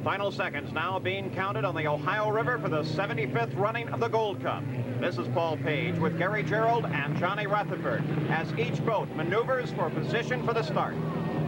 Final seconds now being counted on the Ohio River for the 75th running of the Gold Cup. This is Paul Page with Gary Gerald and Johnny Rutherford as each boat maneuvers for position for the start.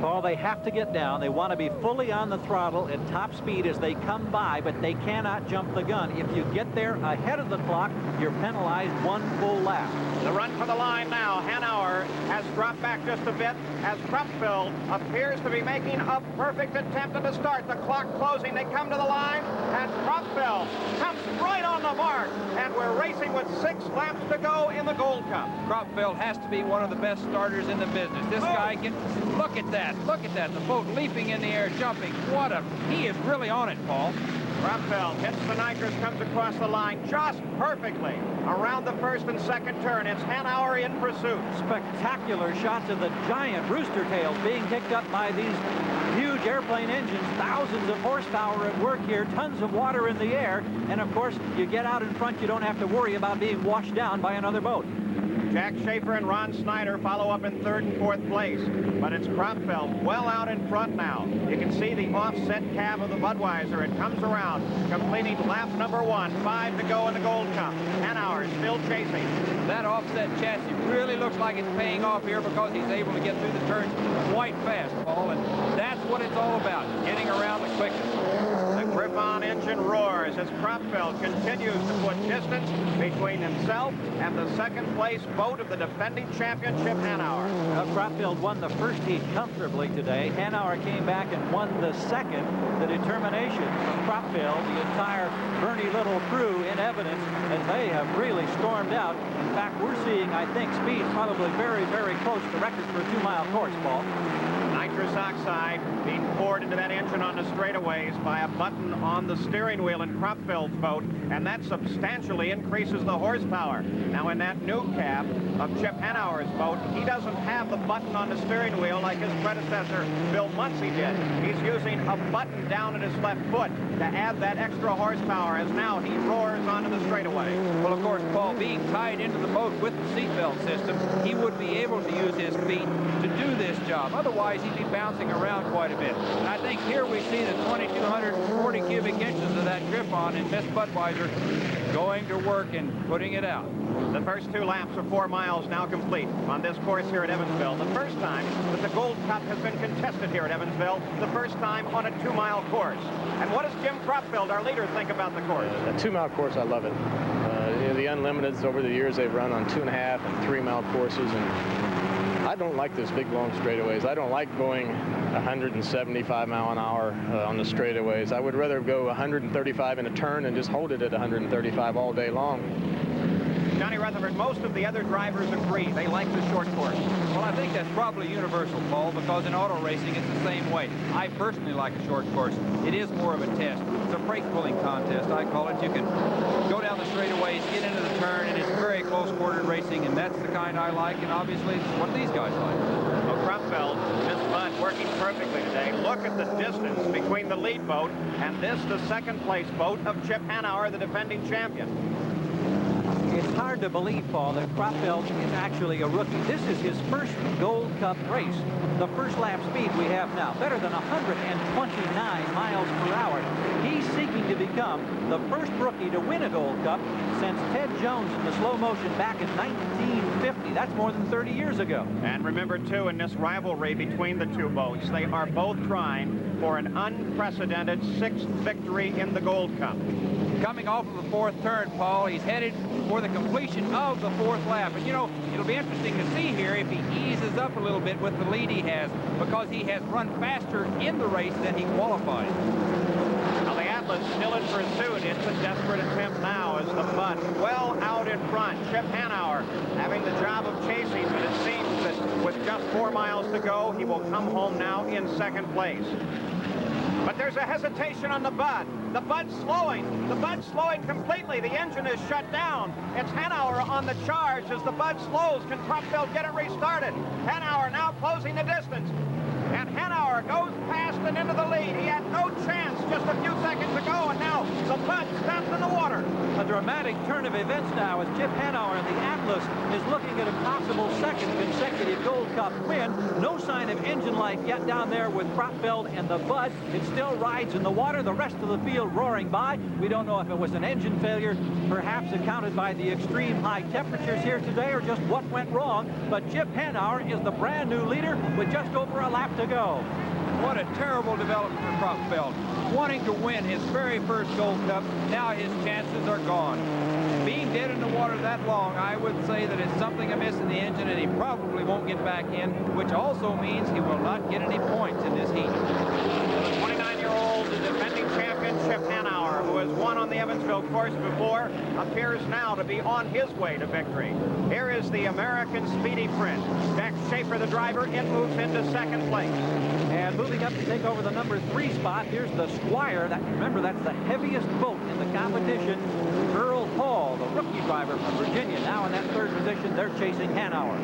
Paul, they have to get down. They want to be fully on the throttle at top speed as they come by, but they cannot jump the gun. If you get there ahead of the clock, you're penalized one full lap. The run for the line now. Hanauer has dropped back just a bit as Crumpfield appears to be making a perfect attempt at the start. The clock closing. They come to the line, and Crumpfield comes right on the mark. And we're racing with 6 laps to go in the Gold Cup. Crumpfield has to be one of the best starters in the business. This guy gets, look at that. Look at that. The boat leaping in the air, jumping. He is really on it, Paul. Crumpfield hits the nitrous, comes across the line just perfectly around the first and second turn. It's Hanauer in pursuit. Spectacular shots of the giant rooster tails being kicked up by these huge airplane engines. Thousands of horsepower at work here, tons of water in the air, and of course you get out in front, you don't have to worry about being washed down by another boat. Jack Schaefer and Ron Snyder follow up in 3rd and 4th place, but it's Crumpfield well out in front now. You can see the offset cab of the Budweiser. It comes around, completing lap number 1. 5 to go in the Gold Cup. Hanauer still chasing. That offset chassis really looks like it's paying off here because he's able to get through the turns quite fast, Paul, and that's what it's all about, getting around the quickest. The Griffon engine roars as Crumpfield continues to put distance between himself and the second-place boat of the defending championship, Hanauer. Crumpfield won the first heat comfortably today. Hanauer came back and won the second. The determination from Crumpfield, the entire Bernie Little crew in evidence as they have really stormed out. In fact, we're seeing, I think, speed probably very, very close to record for a 2-mile course, Paul. Nitrous oxide being poured into that engine on the straightaways by a button on the steering wheel in Crumpfield's boat, and that substantially increases the horsepower. Now in that new cab of Chip Hanauer's boat, he doesn't have the button on the steering wheel like his predecessor Bill Muncie did. He's using a button down at his left foot to add that extra horsepower as now he roars onto the straightaway. Well, of course, Paul, being tied into the boat with the seatbelt system, he would be able to use his feet to do this job. Otherwise, he'd be bouncing around quite a bit. And I think here we see the 2,240 cubic inches of that Griffon in Miss Budweiser going to work and putting it out. The first 2 laps of 4 miles now complete on this course here at Evansville. The first time that the Gold Cup has been contested here at Evansville, the first time on a 2-mile course. And what does Jim Crumpfield, our leader, think about the course? A 2-mile course, I love it. The Unlimiteds over the years, they've run on 2.5 and 3-mile courses, and I don't like those big long straightaways. I don't like going 175 mile an hour on the straightaways. I would rather go 135 in a turn and just hold it at 135 all day long. Johnny Rutherford, most of the other drivers agree. They like the short course. Well, I think that's probably universal, Paul, because in auto racing, it's the same way. I personally like a short course. It is more of a test. It's a brake pulling contest, I call it. You can go down the straightaways, get into the turn, and it's very close-quartered racing, and that's the kind I like, and obviously it's what these guys like. Well, Crumpfield, this Bud working perfectly today. Look at the distance between the lead boat and this, the second-place boat of Chip Hanauer, the defending champion. It's hard to believe, Paul, that Crumpfield is actually a rookie. This is his first Gold Cup race. The first lap speed we have now, better than 129 miles per hour. He's seeking to become the first rookie to win a Gold Cup since Ted Jones in the slow motion back in 1950. That's more than 30 years ago. And remember, too, in this rivalry between the two boats, they are both trying for an unprecedented 6th victory in the Gold Cup. Coming off of the 4th turn, Paul, he's headed for the completion of the 4th lap. And, you know, it'll be interesting to see here if he eases up a little bit with the lead he has, because he has run faster in the race than he qualified. Now, the Atlas still in pursuit. It's a desperate attempt now as the Bud well out in front. Chip Hanauer having the job of chasing, but it seems that with just 4 miles to go, he will come home now in 2nd place. But there's a hesitation on the Bud. The Bud's slowing. The Bud's slowing completely. The engine is shut down. It's Hanauer on the charge as the Bud slows. Can Crumpfield get it restarted? Hanauer now closing the distance. And Hanauer goes past and into the lead. He had no chance just a few seconds ago, and now the Bud stops in the water. A dramatic turn of events now as Chip Hanauer in the Atlas is looking at a possible second consecutive Gold Cup win. No sign of engine life yet down there with Kraftfeld and the Bud. It still rides in the water. The rest of the field roaring by. We don't know if it was an engine failure, perhaps accounted by the extreme high temperatures here today, or just what went wrong. But Chip Hanauer is the brand new leader with just over a lap to go. What a terrible development for Kraftfeld. Wanting to win his very first Gold Cup, now his chances are gone. Being dead in the water that long, I would say that it's something amiss in the engine, and he probably won't get back in, which also means he will not get any points in this heat. The 29-year-old defending champion Chip Hanauer, who has won on the Evansville course before, appears now to be on his way to victory. Here is the American Speedy Prince. Jack Schaefer, the driver, it moves into second place. And moving up to take over the number 3 spot, here's the Squire. Remember, that's the heaviest boat in the competition. Earl Hall, the rookie driver from Virginia, now in that 3rd position. They're chasing Hanauer.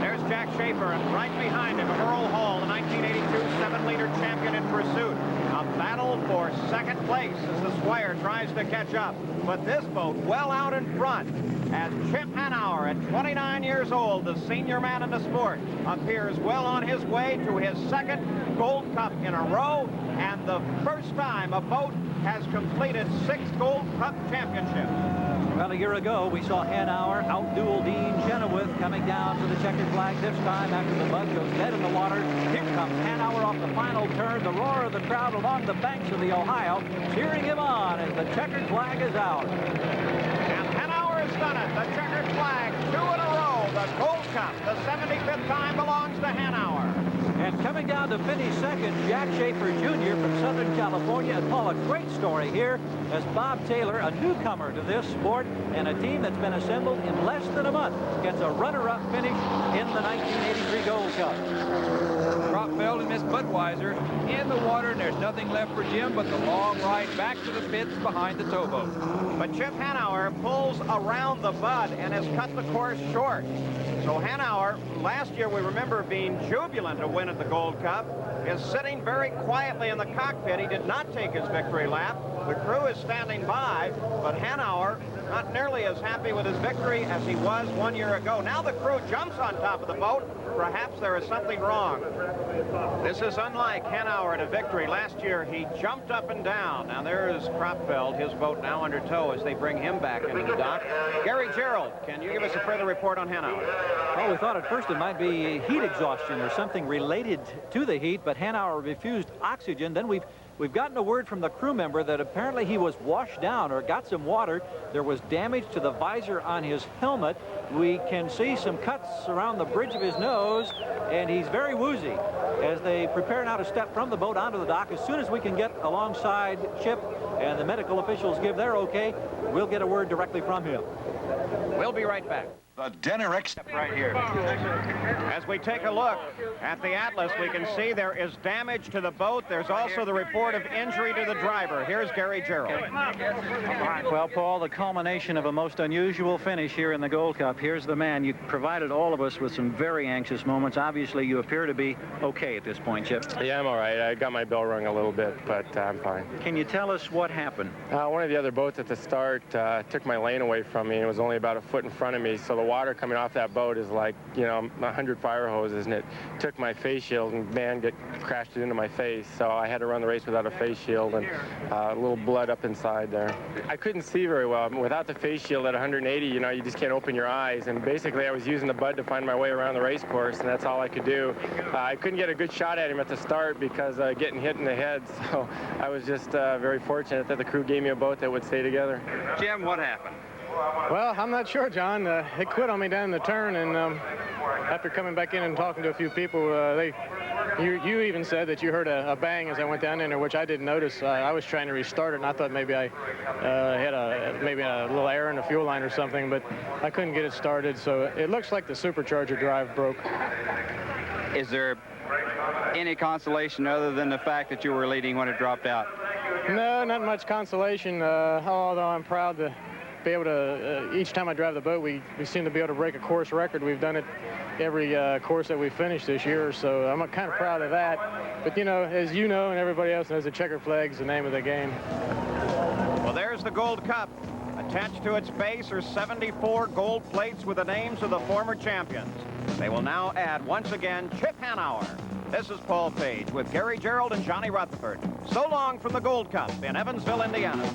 There's Jack Schaefer, and right behind him, Earl Hall, the 1982 7-liter champion in pursuit. A battle for second place as the Squire tries to catch up. But this boat well out in front as Chip Hanauer, at 29 years old, the senior man in the sport, appears well on his way to his 2nd Gold Cup in a row, and the first time a boat has completed 6 Gold Cup championships. Well, a year ago, we saw Hanauer outduel Dean Chenoweth coming down to the checkered flag this time after the Bud goes dead in the water. Here comes Hanauer off the final turn. The roar of the crowd along the banks of the Ohio cheering him on as the checkered flag is out. And Hanauer has done it. The checkered flag, 2 in a row. The Gold Cup, the 75th time, belongs to Hanauer. And coming down to finish second, Jack Schaefer Jr. from Southern California. And Paul, a great story here as Bob Taylor, a newcomer to this sport, and a team that's been assembled in less than a month, gets a runner-up finish in the 1983 Gold Cup. Kraftfeld and Miss Budweiser in the water, and there's nothing left for Jim but the long ride back to the pits behind the towboat. But Chip Hanauer pulls around the Bud and has cut the course short. So Hanauer, last year we remember being jubilant to win at the Gold Cup, is sitting very quietly in the cockpit. He did not take his victory lap. The crew is standing by, but Hanauer not nearly as happy with his victory as he was 1 year ago. Now the crew jumps on top of the boat. Perhaps there is something wrong. This is unlike Hanauer at a victory. Last year he jumped up and down. Now there is Kraftfeld, his boat now under tow as they bring him back into the dock. Gary Gerald, can you give us a further report on Hanauer? Well, we thought at first it might be heat exhaustion or something related to the heat, but Hanauer refused oxygen. Then we've gotten a word from the crew member that apparently he was washed down or got some water. There was damage to the visor on his helmet. We can see some cuts around the bridge of his nose, and he's very woozy as they prepare now to step from the boat onto the dock. As soon as we can get alongside Chip and the medical officials give their okay, we'll get a word directly from him. We'll be right back. The Deneric Right here. As we take a look at the Atlas, we can see there is damage to the boat. There's also the report of injury to the driver. Here's Gary Gerald. Well, Paul, the culmination of a most unusual finish here in the Gold Cup. Here's the man. You provided all of us with some very anxious moments. Obviously, you appear to be okay at this point, Chip. Yeah, I'm all right. I got my bell rung a little bit, but I'm fine. Can you tell us what happened? One of the other boats at the start took my lane away from me, and it was only about a foot in front of me, so the water coming off that boat is like, 100 fire hoses, and it took my face shield and crashed it into my face, so I had to run the race without a face shield and a little blood up inside there. I couldn't see very well. Without the face shield at 180, you just can't open your eyes, and basically I was using the Bud to find my way around the race course, and that's all I could do. I couldn't get a good shot at him at the start because getting hit in the head, so I was just very fortunate that the crew gave me a boat that would stay together. Jim, what happened? Well, I'm not sure, John. They quit on me down the turn, and after coming back in and talking to a few people, you even said that you heard a bang as I went down in there, which I didn't notice. I was trying to restart it, and I thought maybe I had a little air in the fuel line or something, but I couldn't get it started, so it looks like the supercharger drive broke. Is there any consolation other than the fact that you were leading when it dropped out? No, not much consolation, although I'm proud to be able to, each time I drive the boat, we seem to be able to break a course record. We've done it every course that we finished this year, so I'm kind of proud of that. But, as you know and everybody else knows, the checkered flag's the name of the game. Well, there's the Gold Cup. Attached to its base are 74 gold plates with the names of the former champions. They will now add, once again, Chip Hanauer. This is Paul Page with Gary Gerald and Johnny Rutherford. So long from the Gold Cup in Evansville, Indiana.